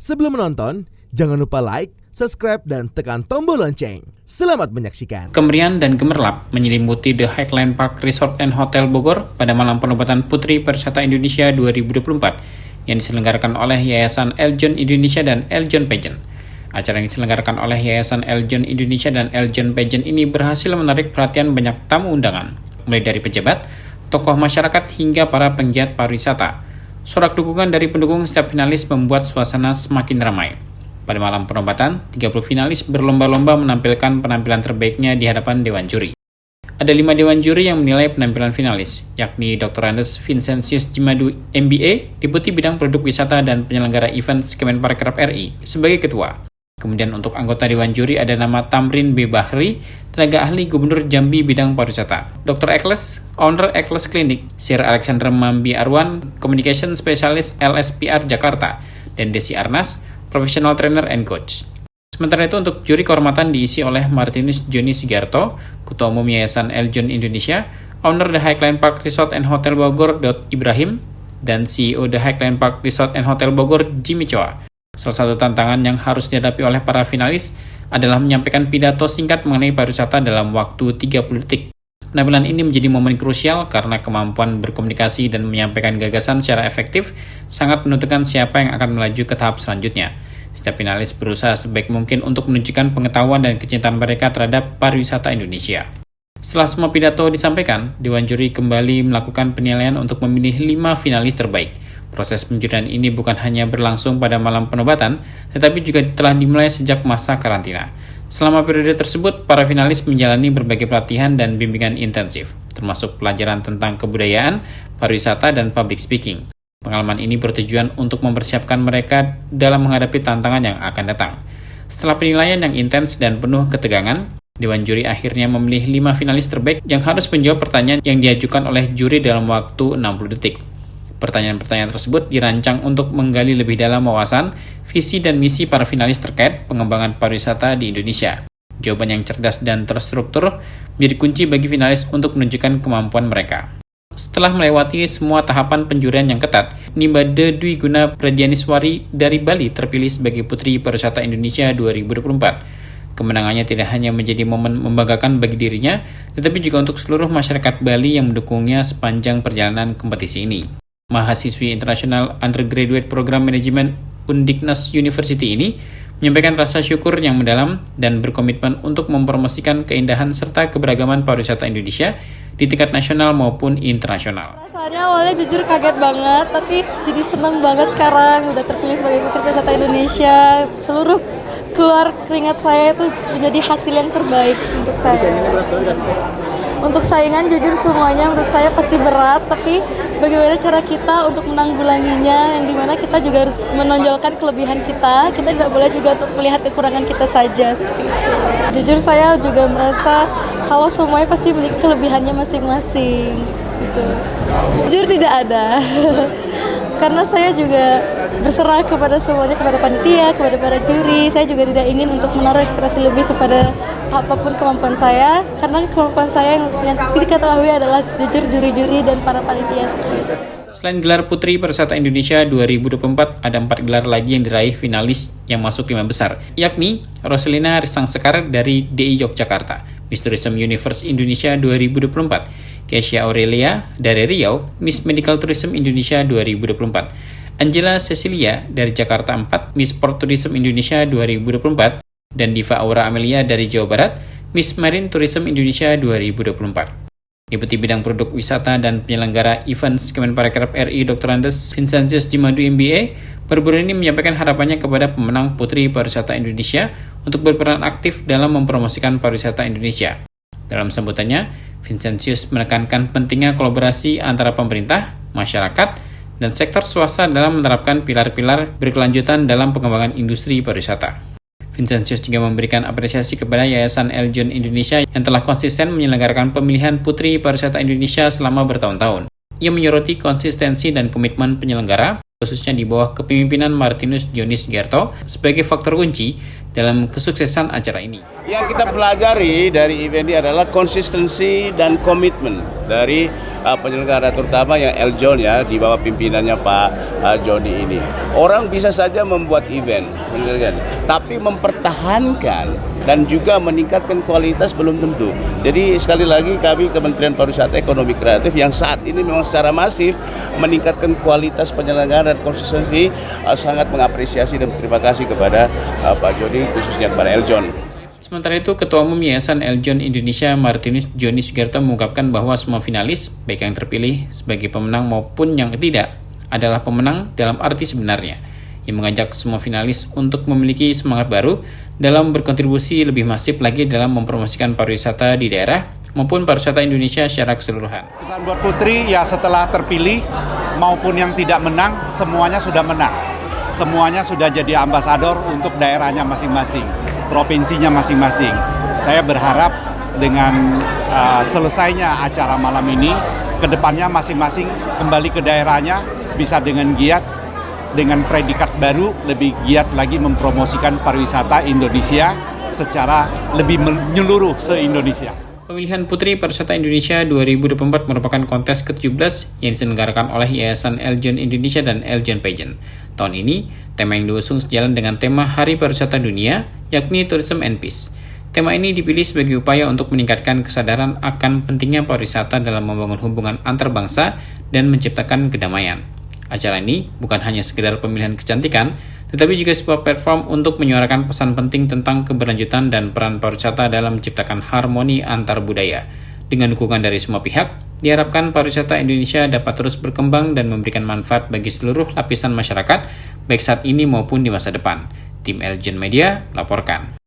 Sebelum menonton, jangan lupa like, subscribe, dan tekan tombol lonceng. Selamat menyaksikan. Kemeriahan dan gemerlap menyelimuti The Highland Park Resort and Hotel Bogor pada malam penobatan Putri Pariwisata Indonesia 2024 yang diselenggarakan oleh Yayasan Eljon Indonesia dan Eljon Pageant. Acara yang diselenggarakan oleh Yayasan Eljon Indonesia dan Eljon Pageant ini berhasil menarik perhatian banyak tamu undangan, mulai dari pejabat, tokoh masyarakat, hingga para penggiat pariwisata. Sorak dukungan dari pendukung setiap finalis membuat suasana semakin ramai. Pada malam penobatan, 30 finalis berlomba-lomba menampilkan penampilan terbaiknya di hadapan Dewan Juri. Ada 5 Dewan Juri yang menilai penampilan finalis, yakni Dr. Andes Vincentius Jimadu MBA, Deputi Bidang Produk Wisata dan Penyelenggara Event Kemenparekraf RI, sebagai ketua. Kemudian untuk anggota Dewan Juri ada nama Tamrin B. Bahri, tenaga ahli Gubernur Jambi Bidang Pariwisata, Dr. Ekles, Owner Ekles Klinik, Sir Alexander Mambi Arwan, Communication Specialist LSPR Jakarta, dan Desi Arnas, Professional Trainer and Coach. Sementara itu untuk juri kehormatan diisi oleh Martinus Joni Sugiarto, Ketua Umum Yayasan Eljon Indonesia, Owner The Highland Park Resort and Hotel Bogor, Ibrahim, dan CEO The Highland Park Resort and Hotel Bogor, Jimmy Choa. Salah satu tantangan yang harus dihadapi oleh para finalis adalah menyampaikan pidato singkat mengenai pariwisata dalam waktu 30 detik. Penampilan ini menjadi momen krusial karena kemampuan berkomunikasi dan menyampaikan gagasan secara efektif sangat menentukan siapa yang akan melaju ke tahap selanjutnya. Setiap finalis berusaha sebaik mungkin untuk menunjukkan pengetahuan dan kecintaan mereka terhadap pariwisata Indonesia. Setelah semua pidato disampaikan, Dewan Juri kembali melakukan penilaian untuk memilih 5 finalis terbaik. Proses penjurian ini bukan hanya berlangsung pada malam penobatan, tetapi juga telah dimulai sejak masa karantina. Selama periode tersebut, para finalis menjalani berbagai pelatihan dan bimbingan intensif, termasuk pelajaran tentang kebudayaan, pariwisata, dan public speaking. Pengalaman ini bertujuan untuk mempersiapkan mereka dalam menghadapi tantangan yang akan datang. Setelah penilaian yang intens dan penuh ketegangan, Dewan Juri akhirnya memilih 5 finalis terbaik yang harus menjawab pertanyaan yang diajukan oleh juri dalam waktu 60 detik. Pertanyaan-pertanyaan tersebut dirancang untuk menggali lebih dalam wawasan, visi dan misi para finalis terkait pengembangan pariwisata di Indonesia. Jawaban yang cerdas dan terstruktur menjadi kunci bagi finalis untuk menunjukkan kemampuan mereka. Setelah melewati semua tahapan penjurian yang ketat, Nimbade Dwi Guna Pradianiswari dari Bali terpilih sebagai Putri Pariwisata Indonesia 2024. Kemenangannya tidak hanya menjadi momen membanggakan bagi dirinya, tetapi juga untuk seluruh masyarakat Bali yang mendukungnya sepanjang perjalanan kompetisi ini. Mahasiswi internasional undergraduate program manajemen Undiknas University ini menyampaikan rasa syukur yang mendalam dan berkomitmen untuk mempromosikan keindahan serta keberagaman pariwisata Indonesia di tingkat nasional maupun internasional. Rasanya awalnya jujur kaget banget, tapi jadi senang banget sekarang udah terpilih sebagai Putri Pariwisata Indonesia. Seluruh keluar keringat saya itu menjadi hasil yang terbaik untuk saya. Untuk saingan jujur semuanya menurut saya pasti berat, tapi bagaimana cara kita untuk menanggulanginya, yang dimana kita juga harus menonjolkan kelebihan kita tidak boleh juga untuk melihat kekurangan kita saja seperti itu. Jujur saya juga merasa kalau semuanya pasti memiliki kelebihannya masing-masing gitu. Jujur tidak ada karena saya juga berserah kepada semuanya, kepada panitia, kepada para juri. Saya juga tidak ingin untuk menaruh ekspektasi lebih kepada apapun kemampuan saya, karena kemampuan saya yang diketahui adalah jujur juri-juri dan para panitia seperti itu. Selain gelar Putri Pariwisata Indonesia 2024, ada 4 gelar lagi yang diraih finalis yang masuk 5 besar, yakni Roselina Risang Sekar dari DI Yogyakarta, Miss Tourism Universe Indonesia 2024, Kesia Aurelia dari Riau, Miss Medical Tourism Indonesia 2024, Angela Cecilia dari Jakarta 4, Miss Sport Tourism Indonesia 2024, dan Diva Aura Amelia dari Jawa Barat, Miss Marine Tourism Indonesia 2024. Deputi Bidang Produk Wisata dan Penyelenggara Events Kemenparekraf RI Dr. Andes Vincentius Jimadu MBA baru-baru ini menyampaikan harapannya kepada pemenang Putri Pariwisata Indonesia untuk berperan aktif dalam mempromosikan pariwisata Indonesia. Dalam sambutannya, Vincentius menekankan pentingnya kolaborasi antara pemerintah, masyarakat, dan sektor swasta dalam menerapkan pilar-pilar berkelanjutan dalam pengembangan industri pariwisata. Vincentius juga memberikan apresiasi kepada Yayasan Eljon Indonesia yang telah konsisten menyelenggarakan pemilihan Putri Pariwisata Indonesia selama bertahun-tahun. Ia menyoroti konsistensi dan komitmen penyelenggara khususnya di bawah kepemimpinan Martinus Johnny Sugiarto sebagai faktor kunci dalam kesuksesan acara ini. Yang kita pelajari dari event ini adalah konsistensi dan komitmen dari penyelenggara, terutama yang Eljon ya, di bawah pimpinannya Pak Joni ini. Orang bisa saja membuat event, tapi mempertahankan dan juga meningkatkan kualitas belum tentu. Jadi sekali lagi kami Kementerian Pariwisata Ekonomi Kreatif yang saat ini memang secara masif meningkatkan kualitas penyelenggaraan dan konsistensi, sangat mengapresiasi dan berterima kasih kepada Pak Joni, khususnya kepada Eljon. Sementara itu, Ketua Umum Yayasan Eljon Indonesia Martinus Johnny Sugiarto mengungkapkan bahwa semua finalis, baik yang terpilih sebagai pemenang maupun yang tidak, adalah pemenang dalam arti sebenarnya. Yang mengajak semua finalis untuk memiliki semangat baru dalam berkontribusi lebih masif lagi dalam mempromosikan pariwisata di daerah maupun pariwisata Indonesia secara keseluruhan. Pesan buat Putri, ya setelah terpilih maupun yang tidak menang, semuanya sudah menang. Semuanya sudah jadi ambasador untuk daerahnya masing-masing, provinsinya masing-masing. Saya berharap dengan selesainya acara malam ini, kedepannya masing-masing kembali ke daerahnya, bisa dengan giat, dengan predikat baru, lebih giat lagi mempromosikan pariwisata Indonesia secara lebih menyeluruh se-Indonesia. Pemilihan Putri Pariwisata Indonesia 2024 merupakan kontes ke-17 yang diselenggarakan oleh Yayasan Eljon Indonesia dan Eljon Pageant. Tahun ini, tema yang diusung sejalan dengan tema Hari Pariwisata Dunia, yakni Tourism and Peace. Tema ini dipilih sebagai upaya untuk meningkatkan kesadaran akan pentingnya pariwisata dalam membangun hubungan antar bangsa dan menciptakan kedamaian. Acara ini bukan hanya sekedar pemilihan kecantikan, tetapi juga sebuah platform untuk menyuarakan pesan penting tentang keberlanjutan dan peran pariwisata dalam menciptakan harmoni antar budaya. Dengan dukungan dari semua pihak, diharapkan pariwisata Indonesia dapat terus berkembang dan memberikan manfaat bagi seluruh lapisan masyarakat, baik saat ini maupun di masa depan. Tim Eljon Media, laporkan.